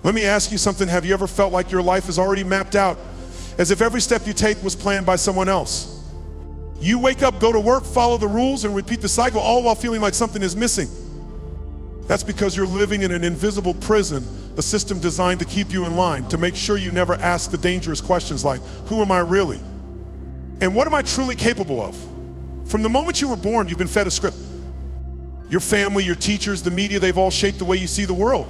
Let me ask you something. Have you ever felt like your life is already mapped out, as if every step you take was planned by someone else? You wake up, go to work, follow the rules, and repeat the cycle, all while feeling like something is missing. That's because you're living in an invisible prison, a system designed to keep you in line, to make sure you never ask the dangerous questions like, who am I really? And what am I truly capable of? From the moment you were born, you've been fed a script. Your family, your teachers, the media, they've all shaped the way you see the world.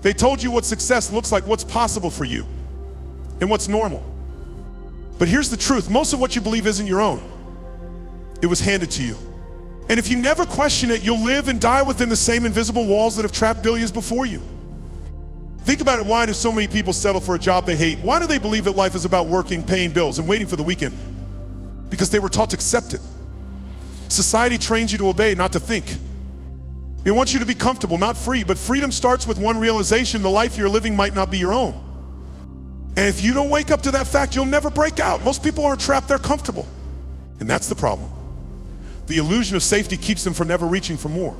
They told you what success looks like, what's possible for you, and what's normal. But here's the truth, most of what you believe isn't your own. It was handed to you. And if you never question it, you'll live and die within the same invisible walls that have trapped billions before you. Think about it, why do so many people settle for a job they hate? Why do they believe that life is about working, paying bills, and waiting for the weekend? Because they were taught to accept it. Society trains you to obey, not to think. It wants you to be comfortable, not free, but freedom starts with one realization: the life you're living might not be your own. And if you don't wake up to that fact, you'll never break out. Most people aren't trapped, they're comfortable. And that's the problem. The illusion of safety keeps them from never reaching for more.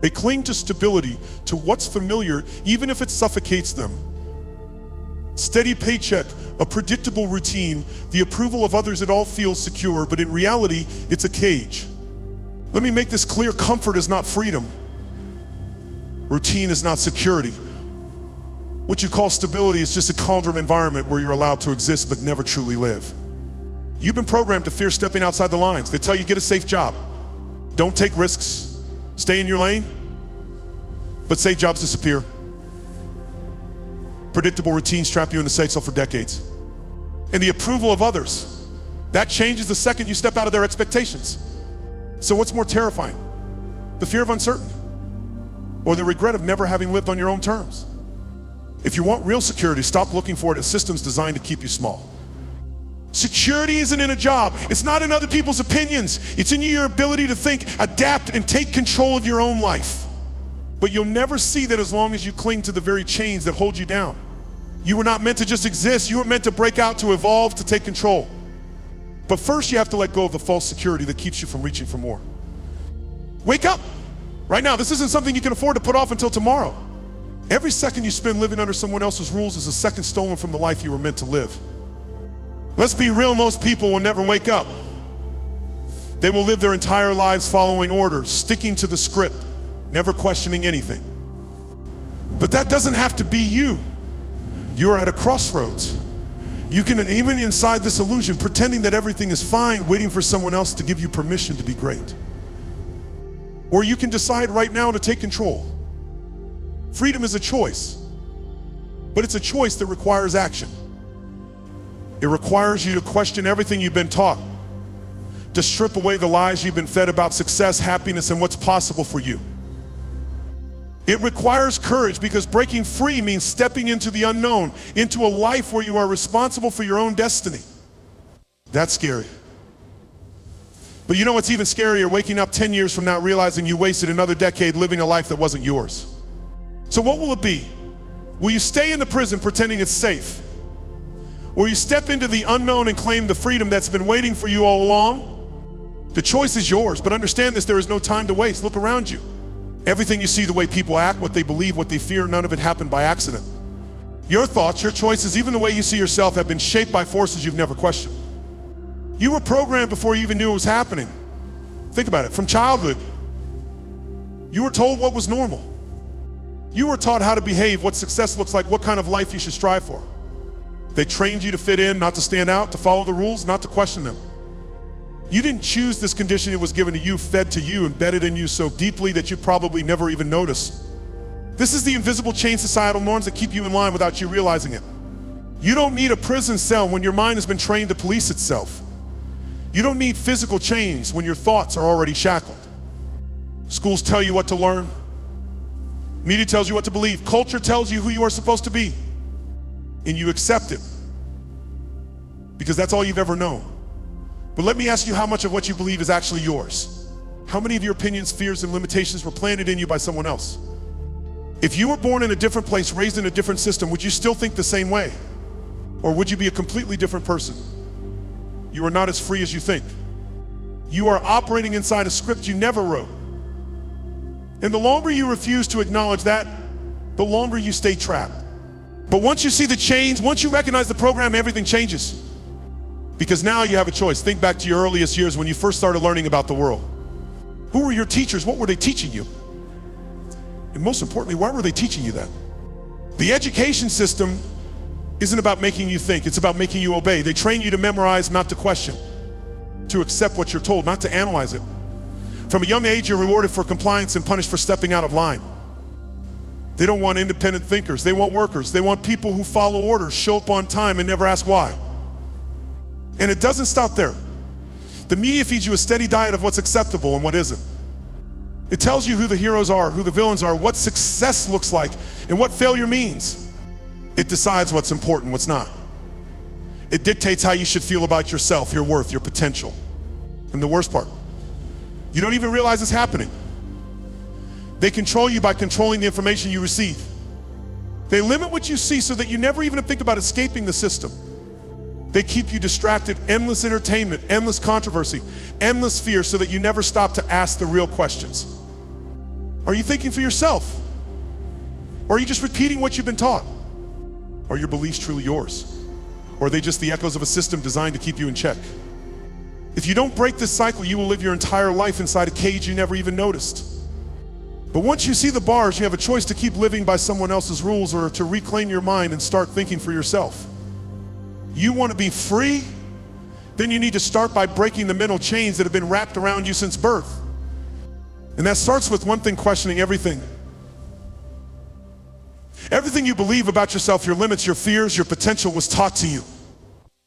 They cling to stability, to what's familiar, even if it suffocates them. Steady paycheck, a predictable routine, the approval of others, it all feels secure, but in reality, it's a cage. Let me make this clear, comfort is not freedom. Routine is not security. What you call stability is just a cauldron environment where you're allowed to exist but never truly live. You've been programmed to fear stepping outside the lines. They tell you get a safe job. Don't take risks. Stay in your lane. But safe jobs disappear. Predictable routines trap you in the safe zone for decades. And the approval of others, that changes the second you step out of their expectations. So what's more terrifying? The fear of uncertainty, or the regret of never having lived on your own terms? If you want real security, stop looking for it at systems designed to keep you small. Security isn't in a job. It's not in other people's opinions. It's in your ability to think, adapt, and take control of your own life. But you'll never see that as long as you cling to the very chains that hold you down. You were not meant to just exist. You were meant to break out, to evolve, to take control. But first you have to let go of the false security that keeps you from reaching for more. Wake up right now. This isn't something you can afford to put off until tomorrow. Every second you spend living under someone else's rules is a second stolen from the life you were meant to live. Let's be real, most people will never wake up. They will live their entire lives following orders, sticking to the script, never questioning anything. But that doesn't have to be you. You're at a crossroads. You can, even inside this illusion, pretending that everything is fine, waiting for someone else to give you permission to be great. Or you can decide right now to take control. Freedom is a choice, but it's a choice that requires action. It requires you to question everything you've been taught, to strip away the lies you've been fed about success, happiness, and what's possible for you. It requires courage, because breaking free means stepping into the unknown, into a life where you are responsible for your own destiny. That's scary. But you know what's even scarier? Waking up 10 years from now realizing you wasted another decade living a life that wasn't yours. So what will it be? Will you stay in the prison pretending it's safe? Or you step into the unknown and claim the freedom that's been waiting for you all along? The choice is yours, but understand this, there is no time to waste. Look around you. Everything you see, the way people act, what they believe, what they fear, none of it happened by accident. Your thoughts, your choices, even the way you see yourself have been shaped by forces you've never questioned. You were programmed before you even knew it was happening. Think about it, from childhood, you were told what was normal. You were taught how to behave, what success looks like, what kind of life you should strive for. They trained you to fit in, not to stand out, to follow the rules, not to question them. You didn't choose this condition, it was given to you, fed to you, embedded in you so deeply that you probably never even noticed. This is the invisible chain societal norms that keep you in line without you realizing it. You don't need a prison cell when your mind has been trained to police itself. You don't need physical chains when your thoughts are already shackled. Schools tell you what to learn. Media tells you what to believe. Culture tells you who you are supposed to be. And you accept it because that's all you've ever known. But let me ask you how much of what you believe is actually yours. How many of your opinions, fears, and limitations were planted in you by someone else? If you were born in a different place, raised in a different system, would you still think the same way? Or would you be a completely different person? You are not as free as you think. You are operating inside a script you never wrote. And the longer you refuse to acknowledge that, the longer you stay trapped. But once you see the change, once you recognize the program, everything changes. Because now you have a choice. Think back to your earliest years when you first started learning about the world. Who were your teachers? What were they teaching you? And most importantly, why were they teaching you that? The education system isn't about making you think, it's about making you obey. They train you to memorize, not to question, to accept what you're told, not to analyze it. From a young age, you're rewarded for compliance and punished for stepping out of line. They don't want independent thinkers, they want workers. They want people who follow orders, show up on time, and never ask why. And it doesn't stop there. The media feeds you a steady diet of what's acceptable and what isn't. It tells you who the heroes are, who the villains are, what success looks like, and what failure means. It decides what's important, what's not. It dictates how you should feel about yourself, your worth, your potential. And the worst part, you don't even realize it's happening. They control you by controlling the information you receive. They limit what you see so that you never even think about escaping the system. They keep you distracted, endless entertainment, endless controversy, endless fear, so that you never stop to ask the real questions. Are you thinking for yourself? Or are you just repeating what you've been taught? Are your beliefs truly yours? Or are they just the echoes of a system designed to keep you in check? If you don't break this cycle, you will live your entire life inside a cage you never even noticed. But once you see the bars, you have a choice to keep living by someone else's rules or to reclaim your mind and start thinking for yourself. You want to be free? Then you need to start by breaking the mental chains that have been wrapped around you since birth. And that starts with one thing: questioning everything. Everything you believe about yourself, your limits, your fears, your potential was taught to you.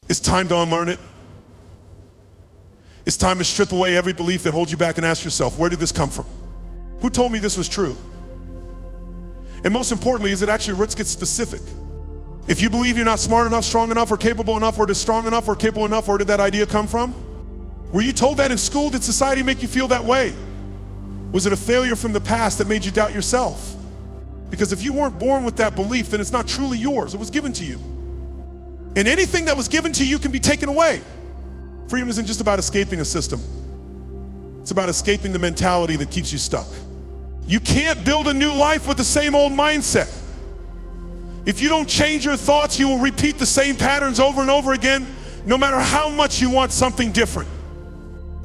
It's time to unlearn it. It's time to strip away every belief that holds you back and ask yourself, where did this come from? Who told me this was true? And most importantly, is it actually, let's get specific. If you believe you're not smart enough, strong enough, or capable enough, or strong enough, or capable enough, where did that idea come from? Were you told that in school? Did society make you feel that way? Was it a failure from the past that made you doubt yourself? Because if you weren't born with that belief, then it's not truly yours. It was given to you. And anything that was given to you can be taken away. Freedom isn't just about escaping a system. It's about escaping the mentality that keeps you stuck. You can't build a new life with the same old mindset. If you don't change your thoughts, you will repeat the same patterns over and over again, no matter how much you want something different.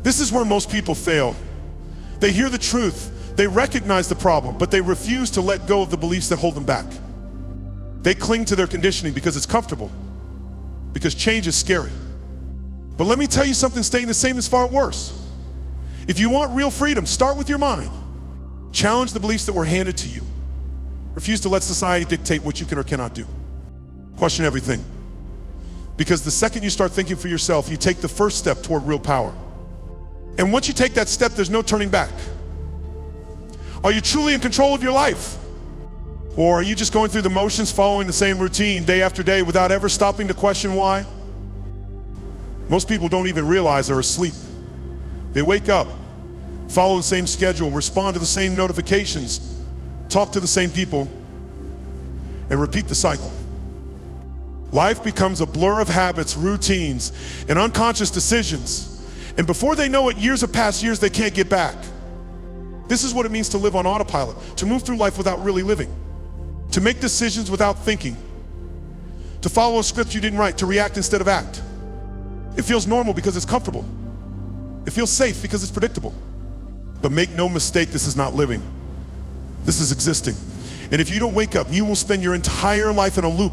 This is where most people fail. They hear the truth, they recognize the problem, but they refuse to let go of the beliefs that hold them back. They cling to their conditioning because it's comfortable, because change is scary. But let me tell you something, staying the same is far worse. If you want real freedom, start with your mind. Challenge the beliefs that were handed to you. Refuse to let society dictate what you can or cannot do. Question everything. Because the second you start thinking for yourself, you take the first step toward real power. And once you take that step, there's no turning back. Are you truly in control of your life? Or are you just going through the motions, following the same routine day after day without ever stopping to question why? Most people don't even realize they're asleep. They wake up, follow the same schedule, respond to the same notifications, talk to the same people, and repeat the cycle. Life becomes a blur of habits, routines, and unconscious decisions. And before they know it, years have passed, years they can't get back. This is what it means to live on autopilot, to move through life without really living, to make decisions without thinking, to follow a script you didn't write, to react instead of act. It feels normal because it's comfortable. It feels safe because it's predictable. But make no mistake, this is not living. This is existing. And if you don't wake up, you will spend your entire life in a loop,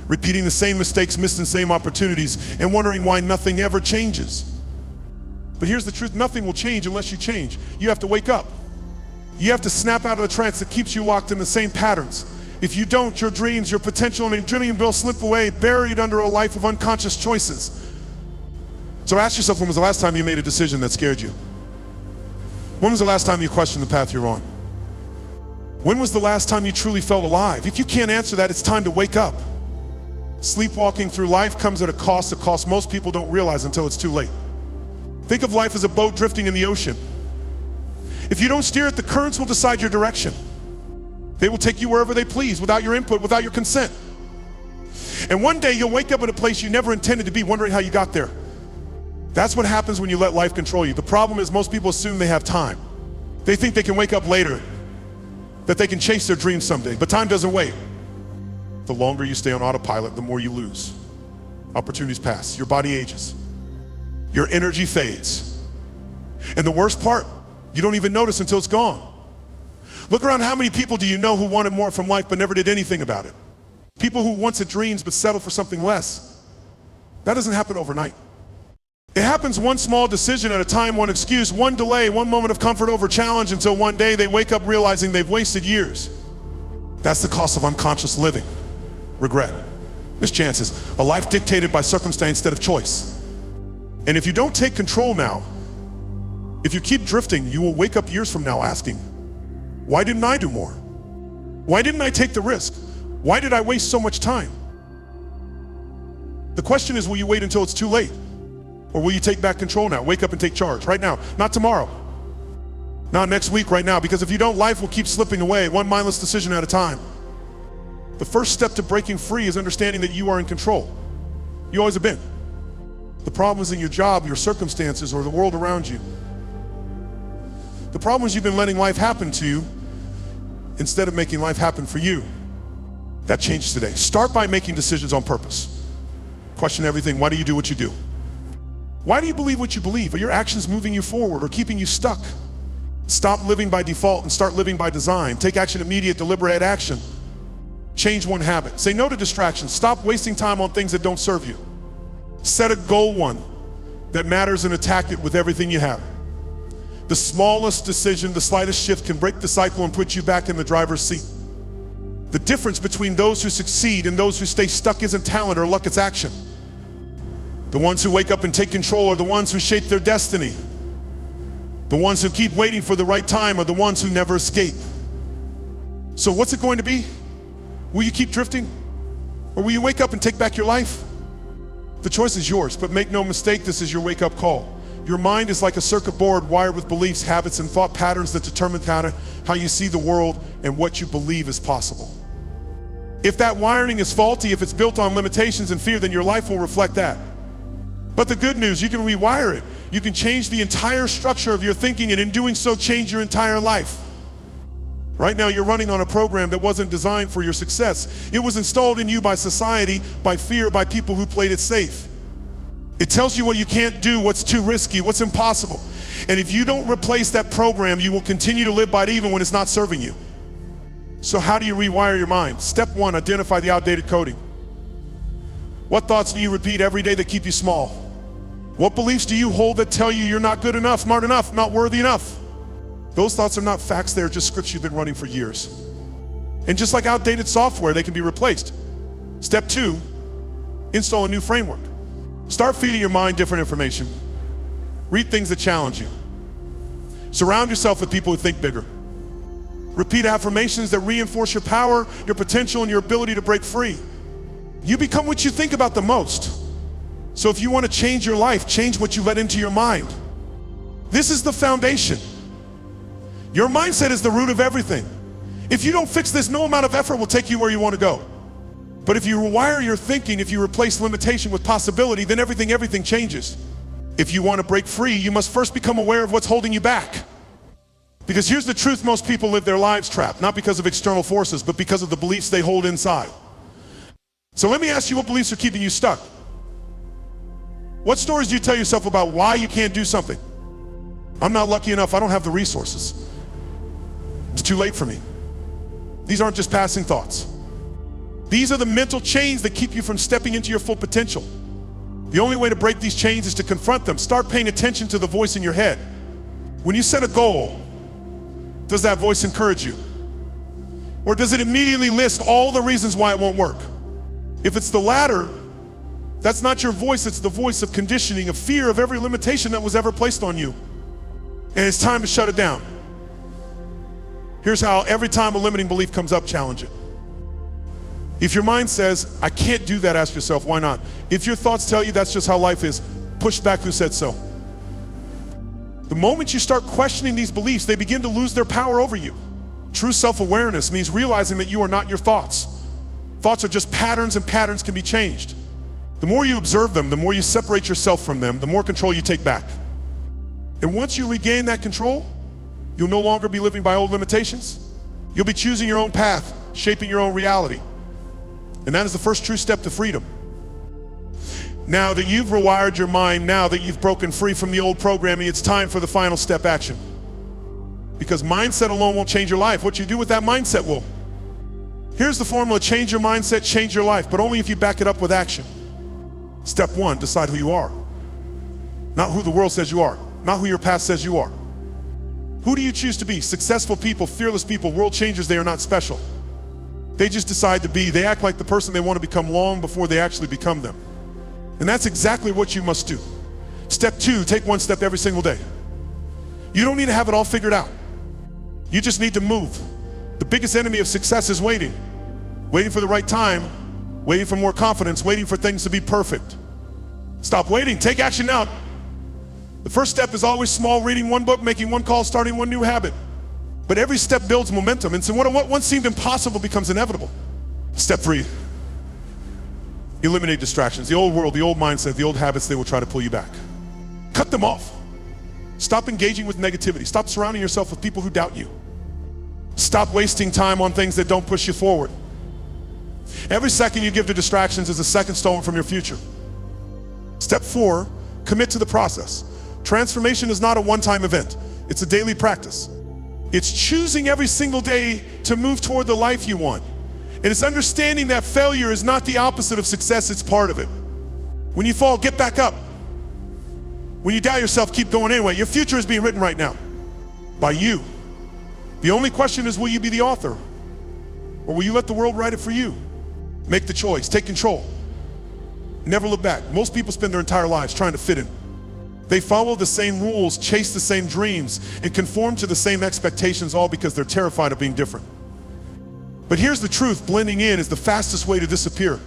repeating the same mistakes, missing the same opportunities, and wondering why nothing ever changes. But here's the truth, nothing will change unless you change. You have to wake up. You have to snap out of the trance that keeps you locked in the same patterns. If you don't, your dreams, your potential, and your dream will slip away, buried under a life of unconscious choices. So ask yourself, when was the last time you made a decision that scared you? When was the last time you questioned the path you're on? When was the last time you truly felt alive? If you can't answer that, it's time to wake up. Sleepwalking through life comes at a cost most people don't realize until it's too late. Think of life as a boat drifting in the ocean. If you don't steer it, the currents will decide your direction. They will take you wherever they please, without your input, without your consent. And one day you'll wake up in a place you never intended to be, wondering how you got there. That's what happens when you let life control you. The problem is most people assume they have time. They think they can wake up later. that they can chase their dreams someday. But time doesn't wait. The longer you stay on autopilot, the more you lose. Opportunities pass, your body ages, your energy fades. And the worst part, you don't even notice until it's gone. Look around, how many people do you know who wanted more from life but never did anything about it? People who once had dreams but settled for something less. That doesn't happen overnight. It happens one small decision at a time, one excuse, one delay, one moment of comfort over challenge, until one day they wake up realizing they've wasted years. That's the cost of unconscious living. Regret. There's chances. A life dictated by circumstance instead of choice. And if you don't take control now, if you keep drifting, you will wake up years from now asking, why didn't I do more? Why didn't I take the risk? Why did I waste so much time? The question is, will you wait until it's too late? Or will you take back control now? Wake up and take charge right now, not tomorrow, not next week, right now. Because if you don't, life will keep slipping away, one mindless decision at a time. The first step to breaking free is understanding that you are in control. You always have been. The problem is in your job, your circumstances, or the world around you. The problem is you've been letting life happen to you instead of making life happen for you. That changes today. Start by making decisions on purpose. Question everything. Why do you do what you do? Why do you believe what you believe? Are your actions moving you forward or keeping you stuck? Stop living by default and start living by design. Take action, immediate, deliberate action. Change one habit. Say no to distractions. Stop wasting time on things that don't serve you. Set a goal one that matters and attack it with everything you have. The smallest decision, the slightest shift can break the cycle and put you back in the driver's seat. The difference between those who succeed and those who stay stuck isn't talent or luck, it's action. The ones who wake up and take control are the ones who shape their destiny. The ones who keep waiting for the right time are the ones who never escape. So what's it going to be? Will you keep drifting? Or will you wake up and take back your life? The choice is yours, but make no mistake, this is your wake-up call. Your mind is like a circuit board wired with beliefs, habits, and thought patterns that determine how you see the world and what you believe is possible. If that wiring is faulty, if it's built on limitations and fear, then your life will reflect that. But the good news, you can rewire it. You can change the entire structure of your thinking, and in doing so, change your entire life. Right now, you're running on a program that wasn't designed for your success. It was installed in you by society, by fear, by people who played it safe. It tells you what you can't do, what's too risky, what's impossible. And if you don't replace that program, you will continue to live by it even when it's not serving you. So how do you rewire your mind? Step one, identify the outdated coding. What thoughts do you repeat every day that keep you small? What beliefs do you hold that tell you you're not good enough, smart enough, not worthy enough? Those thoughts are not facts, they're just scripts you've been running for years. And just like outdated software, they can be replaced. Step two, install a new framework. Start feeding your mind different information. Read things that challenge you. Surround yourself with people who think bigger. Repeat affirmations that reinforce your power, your potential, and your ability to break free. You become what you think about the most. So if you want to change your life, change what you let into your mind. This is the foundation. Your mindset is the root of everything. If you don't fix this, no amount of effort will take you where you want to go. But if you rewire your thinking, if you replace limitation with possibility, then everything changes. If you want to break free, you must first become aware of what's holding you back. Because here's the truth, most people live their lives trapped, not because of external forces, but because of the beliefs they hold inside. So let me ask you, what beliefs are keeping you stuck? What stories do you tell yourself about why you can't do something? I'm not lucky enough, I don't have the resources. It's too late for me. These aren't just passing thoughts. These are the mental chains that keep you from stepping into your full potential. The only way to break these chains is to confront them. Start paying attention to the voice in your head. When you set a goal, does that voice encourage you? Or does it immediately list all the reasons why it won't work? If it's the latter, that's not your voice, it's the voice of conditioning, of fear, of every limitation that was ever placed on you. And it's time to shut it down. Here's how: every time a limiting belief comes up, challenge it. If your mind says, I can't do that, ask yourself, why not? If your thoughts tell you that's just how life is, push back who said so. The moment you start questioning these beliefs, they begin to lose their power over you. True self-awareness means realizing that you are not your thoughts. Thoughts are just patterns, and patterns can be changed. The more you observe them, the more you separate yourself from them, the more control you take back. And once you regain that control, you'll no longer be living by old limitations. You'll be choosing your own path, shaping your own reality. And that is the first true step to freedom. Now that you've rewired your mind, now that you've broken free from the old programming, it's time for the final step action. Because mindset alone won't change your life. What you do with that mindset will. Here's the formula: change your mindset, change your life, but only if you back it up with action. Step one, decide who you are. Not who the world says you are, not who your past says you are. Who do you choose to be? Successful people, fearless people, world changers, they are not special. They just decide to be. They act like the person they want to become long before they actually become them. And that's exactly what you must do. Step two, take one step every single day. You don't need to have it all figured out. You just need to move. The biggest enemy of success is waiting. Waiting for the right time, waiting for more confidence, waiting for things to be perfect. Stop waiting, take action now. The first step is always small: reading one book, making one call, starting one new habit. But every step builds momentum, and so what once seemed impossible becomes inevitable. Step three, eliminate distractions. The old world, the old mindset, the old habits, they will try to pull you back. Cut them off. Stop engaging with negativity. Stop surrounding yourself with people who doubt you. Stop wasting time on things that don't push you forward. Every second you give to distractions is a second stolen from your future. Step four, commit to the process. Transformation is not a one-time event. It's a daily practice. It's choosing every single day to move toward the life you want. And it's understanding that failure is not the opposite of success, it's part of it. When you fall, get back up. When you doubt yourself, keep going anyway. Your future is being written right now by you. The only question is, will you be the author? Or will you let the world write it for you? Make the choice, take control. Never look back. Most people spend their entire lives trying to fit in. They follow the same rules, chase the same dreams, and conform to the same expectations, all because they're terrified of being different. But here's the truth: blending in is the fastest way to disappear.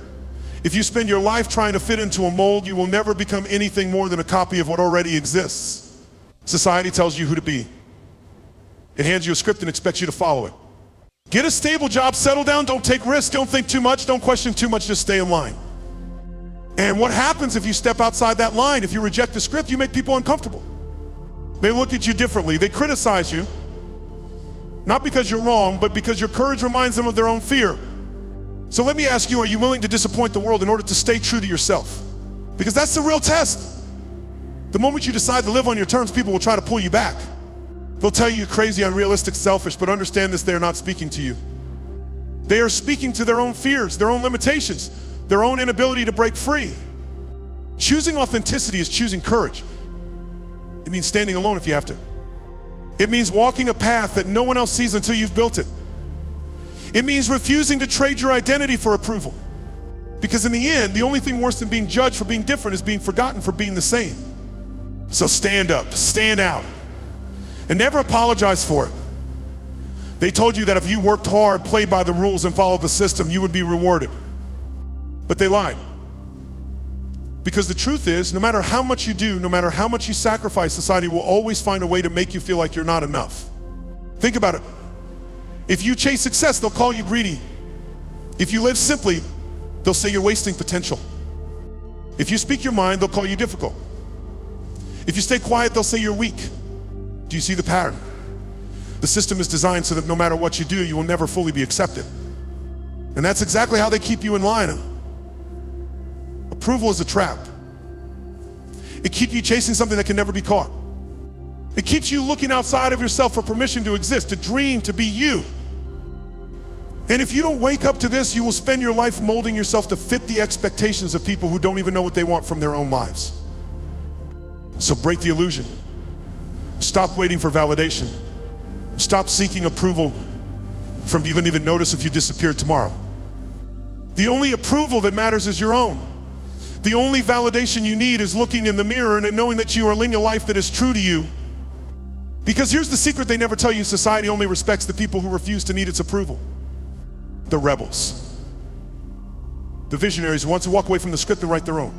If you spend your life trying to fit into a mold, you will never become anything more than a copy of what already exists. Society tells you who to be. It hands you a script and expects you to follow it. Get a stable job, settle down, don't take risks, don't think too much, don't question too much, just stay in line. And what happens if you step outside that line? If you reject the script, you make people uncomfortable. They look at you differently, they criticize you. Not because you're wrong, but because your courage reminds them of their own fear. So let me ask you, are you willing to disappoint the world in order to stay true to yourself? Because that's the real test. The moment you decide to live on your terms, people will try to pull you back. They'll tell you you're crazy, unrealistic, selfish, but understand this: they're not speaking to you. They are speaking to their own fears, their own limitations, their own inability to break free. Choosing authenticity is choosing courage. It means standing alone if you have to. It means walking a path that no one else sees until you've built it. It means refusing to trade your identity for approval. Because in the end, the only thing worse than being judged for being different is being forgotten for being the same. So stand up, stand out, and never apologize for it. They told you that if you worked hard, played by the rules, and followed the system, you would be rewarded. But they lied. Because the truth is, no matter how much you do, no matter how much you sacrifice, society will always find a way to make you feel like you're not enough. Think about it. If you chase success, they'll call you greedy. If you live simply, they'll say you're wasting potential. If you speak your mind, they'll call you difficult. If you stay quiet, they'll say you're weak. Do you see the pattern? The system is designed so that no matter what you do, you will never fully be accepted. And that's exactly how they keep you in line. Approval is a trap. It keeps you chasing something that can never be caught. It keeps you looking outside of yourself for permission to exist, to dream, to be you. And if you don't wake up to this, you will spend your life molding yourself to fit the expectations of people who don't even know what they want from their own lives. So break the illusion. Stop waiting for validation. Stop seeking approval from you wouldn't even notice if you disappeared tomorrow. The only approval that matters is your own. The only validation you need is looking in the mirror and knowing that you are living a life that is true to you. Because here's the secret they never tell you: society only respects the people who refuse to need its approval. The rebels. The visionaries who want to walk away from the script and write their own.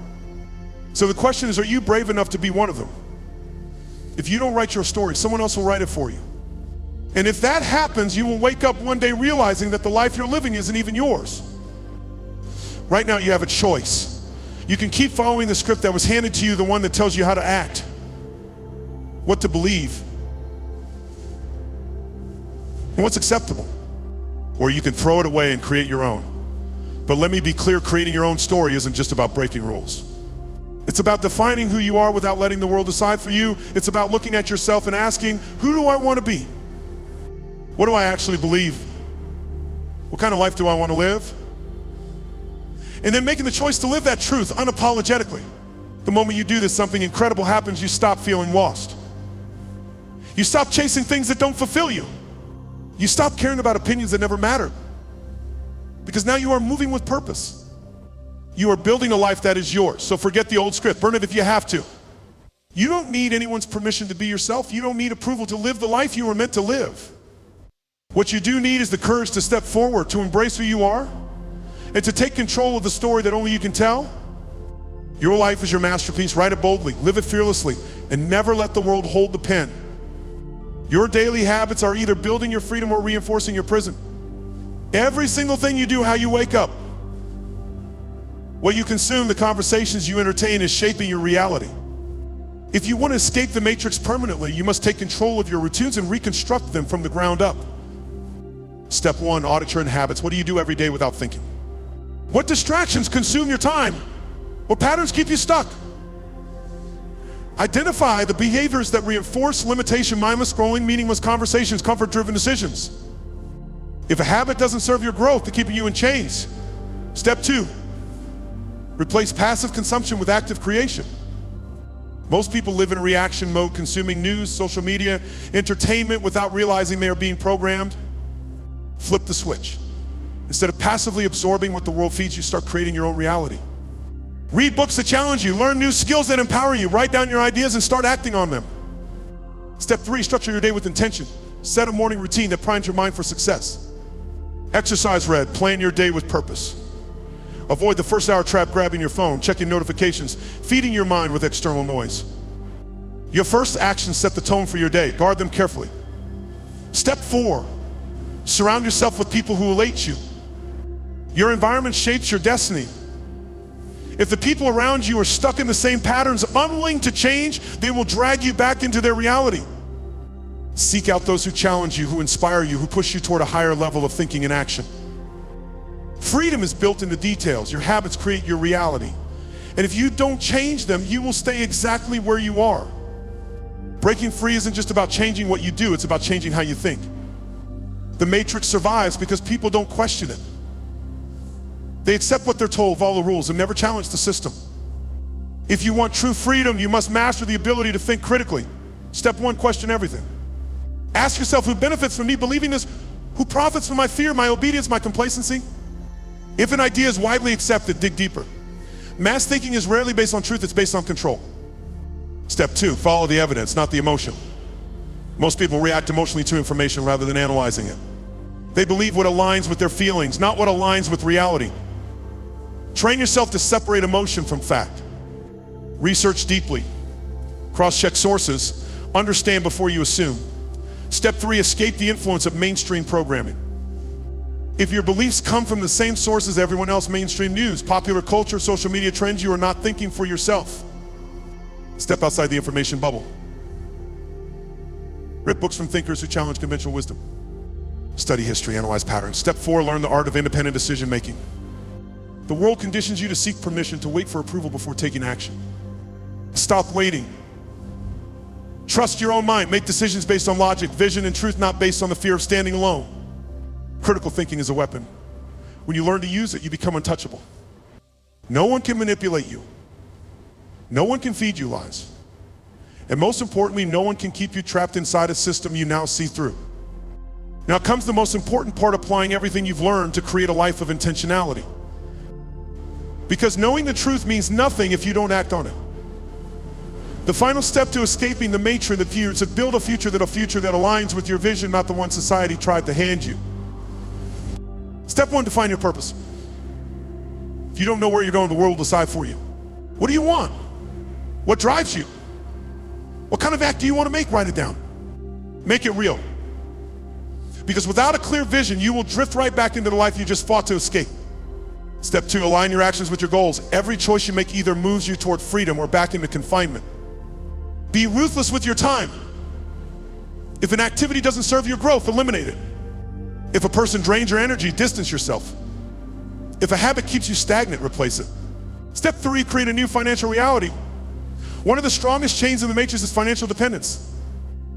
So the question is, are you brave enough to be one of them? If you don't write your story, someone else will write it for you. And if that happens, you will wake up one day realizing that the life you're living isn't even yours. Right now you have a choice. You can keep following the script that was handed to you, the one that tells you how to act, what to believe, and what's acceptable. or you can throw it away and create your own. But let me be clear, creating your own story isn't just about breaking rules. It's about defining who you are without letting the world decide for you. It's about looking at yourself and asking, who do I want to be? What do I actually believe? What kind of life do I want to live? And then making the choice to live that truth unapologetically. The moment you do this, something incredible happens. You stop feeling lost. You stop chasing things that don't fulfill you. You stop caring about opinions that never matter. Because now you are moving with purpose. You are building a life that is yours. So forget the old script. Burn it if you have to. You don't need anyone's permission to be yourself. You don't need approval to live the life you were meant to live. What you do need is the courage to step forward, to embrace who you are, and to take control of the story that only you can tell. Your life is your masterpiece. Write it boldly, live it fearlessly, and never let the world hold the pen. Your daily habits are either building your freedom or reinforcing your prison. Every single thing you do, how you wake up, what you consume, the conversations you entertain is shaping your reality. If you want to escape the matrix permanently, you must take control of your routines and reconstruct them from the ground up. Step 1, audit your habits. What do you do every day without thinking? What distractions consume your time? What patterns keep you stuck? Identify the behaviors that reinforce limitation, mindless scrolling, meaningless conversations, comfort-driven decisions. If a habit doesn't serve your growth, to keeping you in chains. Step 2, replace passive consumption with active creation. Most people live in reaction mode, consuming news, social media, entertainment without realizing they are being programmed. Flip the switch. Instead of passively absorbing what the world feeds you, start creating your own reality. Read books that challenge you, learn new skills that empower you, write down your ideas and start acting on them. Step 3, structure your day with intention. Set a morning routine that primes your mind for success. Exercise red, plan your day with purpose. Avoid the first hour trap, grabbing your phone, checking notifications, feeding your mind with external noise. Your first actions set the tone for your day. Guard them carefully. Step 4, surround yourself with people who elate you. Your environment shapes your destiny. If the people around you are stuck in the same patterns, unwilling to change, they will drag you back into their reality. Seek out those who challenge you, who inspire you, who push you toward a higher level of thinking and action. Freedom is built in the details. Your habits create your reality. And if you don't change them, you will stay exactly where you are. Breaking free isn't just about changing what you do, it's about changing how you think. The matrix survives because people don't question it. They accept what they're told, follow the rules, and never challenge the system. If you want true freedom, you must master the ability to think critically. Step 1, question everything. Ask yourself, who benefits from me believing this? Who profits from my fear, my obedience, my complacency? If an idea is widely accepted, dig deeper. Mass thinking is rarely based on truth, it's based on control. Step 2, follow the evidence, not the emotion. Most people react emotionally to information rather than analyzing it. They believe what aligns with their feelings, not what aligns with reality. Train yourself to separate emotion from fact. Research deeply. Cross-check sources. Understand before you assume. Step 3, escape the influence of mainstream programming. If your beliefs come from the same source as everyone else, mainstream news, popular culture, social media trends, you are not thinking for yourself. Step outside the information bubble. Read books from thinkers who challenge conventional wisdom. Study history, analyze patterns. Step 4, learn the art of independent decision making. The world conditions you to seek permission, to wait for approval before taking action. Stop waiting. Trust your own mind. Make decisions based on logic, vision, and truth, not based on the fear of standing alone. Critical thinking is a weapon. When you learn to use it, you become untouchable. No one can manipulate you. No one can feed you lies. And most importantly, no one can keep you trapped inside a system you now see through. Now comes the most important part, applying everything you've learned to create a life of intentionality. Because knowing the truth means nothing if you don't act on it. The final step to escaping the matrix of fear is to build a future that aligns with your vision, not the one society tried to hand you. Step 1, define your purpose. If you don't know where you're going, the world will decide for you. What do you want? What drives you? What kind of act do you want to make? Write it down. Make it real. Because without a clear vision, you will drift right back into the life you just fought to escape. Step 2, align your actions with your goals. Every choice you make either moves you toward freedom or back into confinement. Be ruthless with your time. If an activity doesn't serve your growth, eliminate it. If a person drains your energy, distance yourself. If a habit keeps you stagnant, replace it. Step 3, create a new financial reality. One of the strongest chains in the matrix is financial dependence.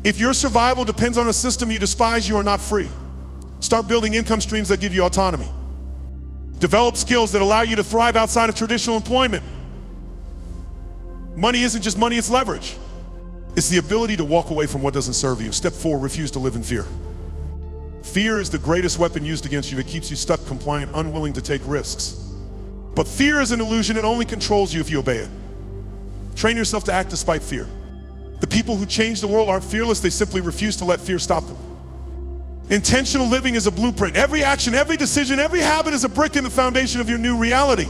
If your survival depends on a system you despise, you are not free. Start building income streams that give you autonomy. Develop skills that allow you to thrive outside of traditional employment. Money isn't just money, it's leverage. It's the ability to walk away from what doesn't serve you. Step 4, refuse to live in fear. Fear is the greatest weapon used against you. It keeps you stuck, compliant, unwilling to take risks. But fear is an illusion. It only controls you if you obey it. Train yourself to act despite fear. The people who change the world aren't fearless. They simply refuse to let fear stop them. Intentional living is a blueprint. Every action, every decision, every habit is a brick in the foundation of your new reality.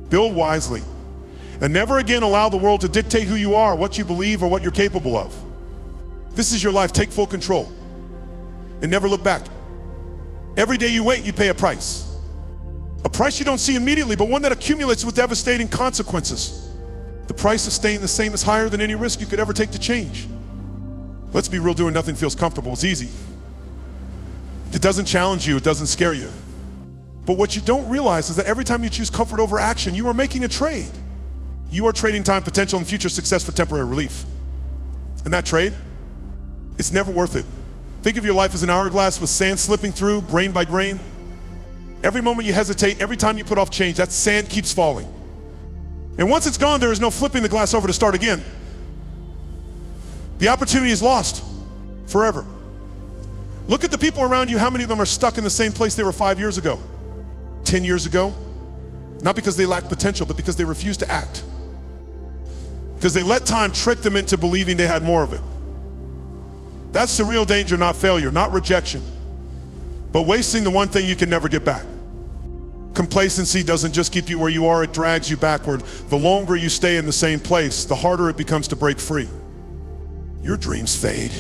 Build wisely. And never again allow the world to dictate who you are, what you believe, or what you're capable of. This is your life. Take full control. And never look back. Every day you wait, you pay a price. A price you don't see immediately, but one that accumulates with devastating consequences. The price of staying the same is higher than any risk you could ever take to change. Let's be real, doing nothing feels comfortable. It's easy. It doesn't challenge you, it doesn't scare you. But what you don't realize is that every time you choose comfort over action, you are making a trade. You are trading time, potential, and future success for temporary relief. And that trade, it's never worth it. Think of your life as an hourglass with sand slipping through, grain by grain. Every moment you hesitate, every time you put off change, that sand keeps falling. And once it's gone, there is no flipping the glass over to start again. The opportunity is lost forever. Look at the people around you. How many of them are stuck in the same place they were 5 years ago, 10 years ago? Not because they lack potential, but because they refuse to act. Because they let time trick them into believing they had more of it. That's the real danger, not failure, not rejection, but wasting the one thing you can never get back. Complacency doesn't just keep you where you are, it drags you backward. The longer you stay in the same place, the harder it becomes to break free. Your dreams fade,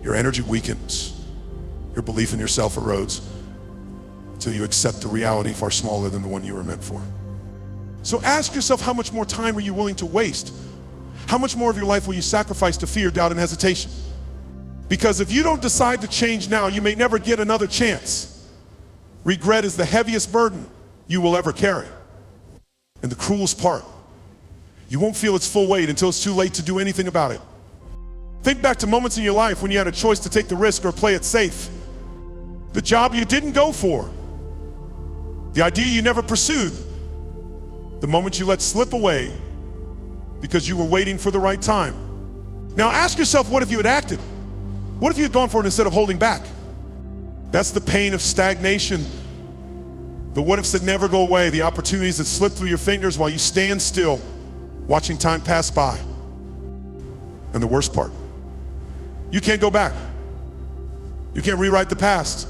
your energy weakens, your belief in yourself erodes until you accept the reality far smaller than the one you were meant for. So ask yourself, how much more time are you willing to waste? How much more of your life will you sacrifice to fear, doubt, and hesitation? Because if you don't decide to change now, you may never get another chance. Regret is the heaviest burden you will ever carry. And the cruelest part, you won't feel its full weight until it's too late to do anything about it. Think back to moments in your life when you had a choice to take the risk or play it safe. The job you didn't go for. The idea you never pursued. The moment you let slip away because you were waiting for the right time. Now ask yourself, what if you had acted? What if you had gone for it instead of holding back? That's the pain of stagnation. The what ifs that never go away, the opportunities that slip through your fingers while you stand still, watching time pass by. And the worst part, you can't go back. You can't rewrite the past.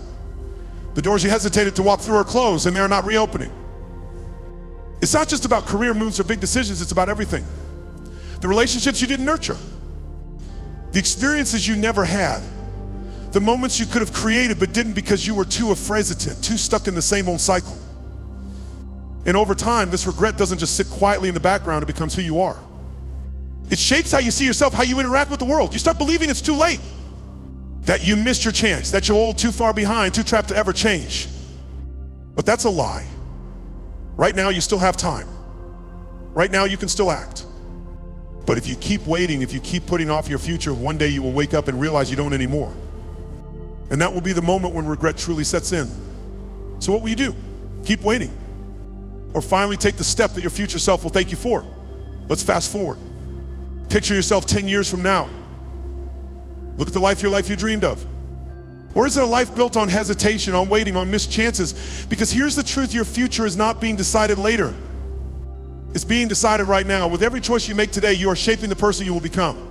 The doors you hesitated to walk through are closed and they're not reopening. It's not just about career moves or big decisions, it's about everything. The relationships you didn't nurture, the experiences you never had, the moments you could have created but didn't because you were too hesitant, too stuck in the same old cycle. And over time, this regret doesn't just sit quietly in the background, it becomes who you are. It shapes how you see yourself, how you interact with the world. You start believing it's too late, that you missed your chance, that you're old, too far behind, too trapped to ever change. But that's a lie. Right now, you still have time. Right now, you can still act. But if you keep waiting, if you keep putting off your future, one day you will wake up and realize you don't anymore. And that will be the moment when regret truly sets in. So what will you do? Keep waiting. Or finally take the step that your future self will thank you for. Let's fast forward. Picture yourself 10 years from now. Look at the life you dreamed of. Or is it a life built on hesitation, on waiting, on missed chances? Because here's the truth, your future is not being decided later. It's being decided right now. With every choice you make today, you are shaping the person you will become.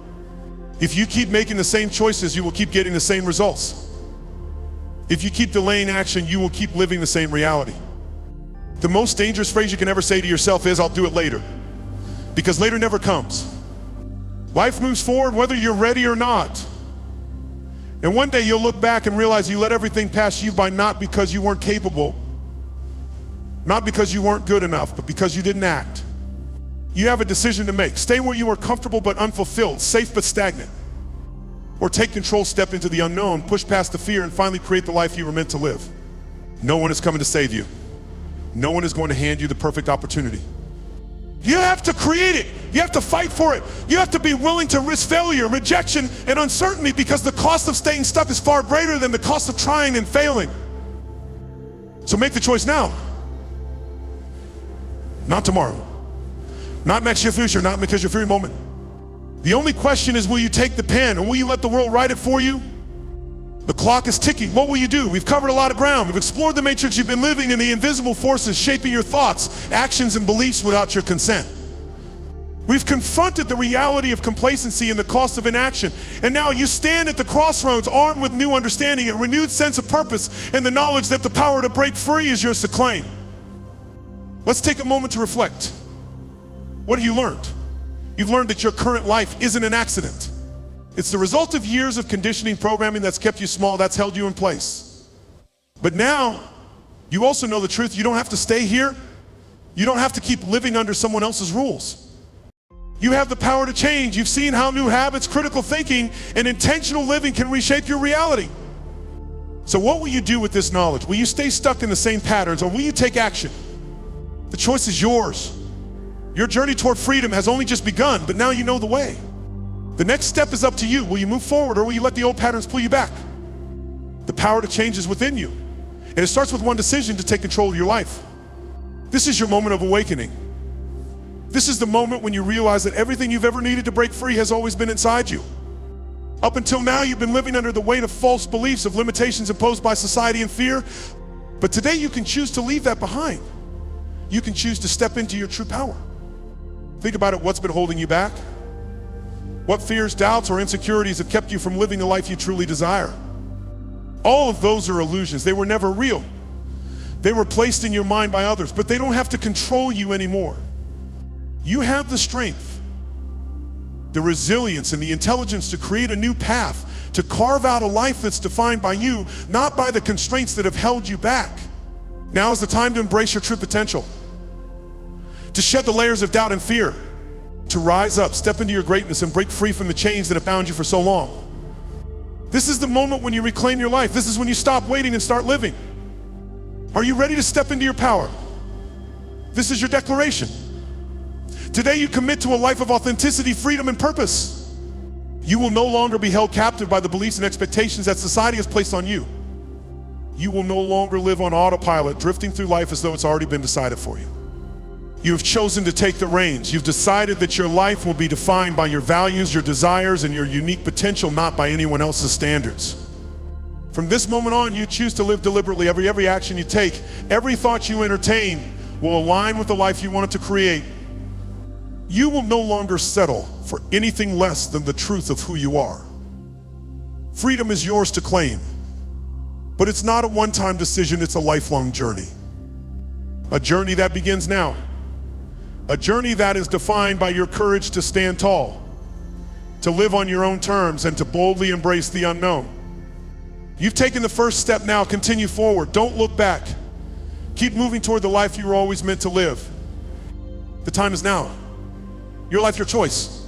If you keep making the same choices, you will keep getting the same results. If you keep delaying action, you will keep living the same reality. The most dangerous phrase you can ever say to yourself is, I'll do it later. Because later never comes. Life moves forward whether you're ready or not. And one day you'll look back and realize you let everything pass you by, not because you weren't capable, not because you weren't good enough, but because you didn't act. You have a decision to make. Stay where you are comfortable but unfulfilled, safe but stagnant. Or take control, step into the unknown, push past the fear, and finally create the life you were meant to live. No one is coming to save you. No one is going to hand you the perfect opportunity. You have to create it. You have to fight for it. You have to be willing to risk failure, rejection, and uncertainty, because the cost of staying stuck is far greater than the cost of trying and failing. So make the choice now. Not tomorrow. Not next year future, not because you're free moment. The only question is, will you take the pen, or will you let the world write it for you? The clock is ticking. What will you do? We've covered a lot of ground. We've explored the matrix you've been living in, the invisible forces shaping your thoughts, actions, and beliefs without your consent. We've confronted the reality of complacency and the cost of inaction. And now you stand at the crossroads, armed with new understanding, a renewed sense of purpose, and the knowledge that the power to break free is yours to claim. Let's take a moment to reflect. What have you learned? You've learned that your current life isn't an accident. It's the result of years of conditioning, programming that's kept you small, that's held you in place. But now, you also know the truth. You don't have to stay here. You don't have to keep living under someone else's rules. You have the power to change. You've seen how new habits, critical thinking, and intentional living can reshape your reality. So what will you do with this knowledge? Will you stay stuck in the same patterns, or will you take action? The choice is yours. Your journey toward freedom has only just begun, but now you know the way. The next step is up to you. Will you move forward, or will you let the old patterns pull you back? The power to change is within you. And it starts with one decision to take control of your life. This is your moment of awakening. This is the moment when you realize that everything you've ever needed to break free has always been inside you. Up until now, you've been living under the weight of false beliefs, of limitations imposed by society and fear. But today you can choose to leave that behind. You can choose to step into your true power. Think about it. What's been holding you back? What fears, doubts, or insecurities have kept you from living the life you truly desire? All of those are illusions. They were never real. They were placed in your mind by others, but they don't have to control you anymore. You have the strength, the resilience, and the intelligence to create a new path, to carve out a life that's defined by you, not by the constraints that have held you back. Now is the time to embrace your true potential, to shed the layers of doubt and fear, to rise up, step into your greatness, and break free from the chains that have bound you for so long. This is the moment when you reclaim your life. This is when you stop waiting and start living. Are you ready to step into your power? This is your declaration. Today you commit to a life of authenticity, freedom, and purpose. You will no longer be held captive by the beliefs and expectations that society has placed on you. You will no longer live on autopilot, drifting through life as though it's already been decided for you. You have chosen to take the reins. You've decided that your life will be defined by your values, your desires, and your unique potential, not by anyone else's standards. From this moment on, you choose to live deliberately. Every action you take, every thought you entertain will align with the life you wanted to create. You will no longer settle for anything less than the truth of who you are. Freedom is yours to claim, but it's not a one-time decision, it's a lifelong journey. A journey that begins now. A journey that is defined by your courage to stand tall, to live on your own terms, and to boldly embrace the unknown. You've taken the first step now. Continue forward. Don't look back. Keep moving toward the life you were always meant to live. The time is now. Your life, your choice.